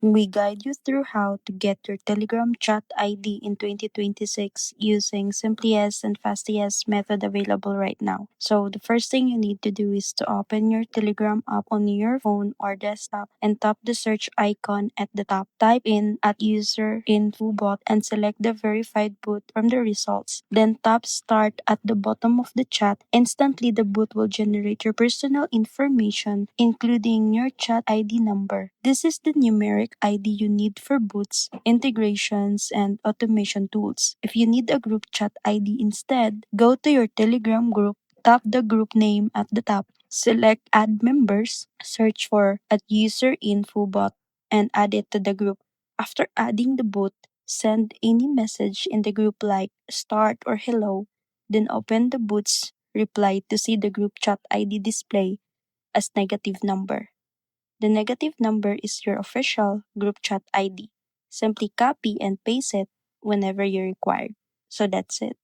We guide you through how to get your Telegram chat ID in 2026 using simplest and fastest method available right now. So the first thing you need to do is to open your Telegram app on your phone or desktop and tap the search icon at the top. Type in at user info bot and select the verified bot from the results. Then tap start at the bottom of the chat. Instantly the bot will generate your personal information including your chat ID number. This is the numeric ID you need for bots, integrations, and automation tools. If you need a group chat ID instead, go to your Telegram group, tap the group name at the top, select add members, search for at user info bot, and add it to the group. After adding the bot, send any message in the group like start or hello, then open the bot's reply to see the group chat ID display as negative number. The negative number is your official group chat ID. Simply copy and paste it whenever you require. So that's it.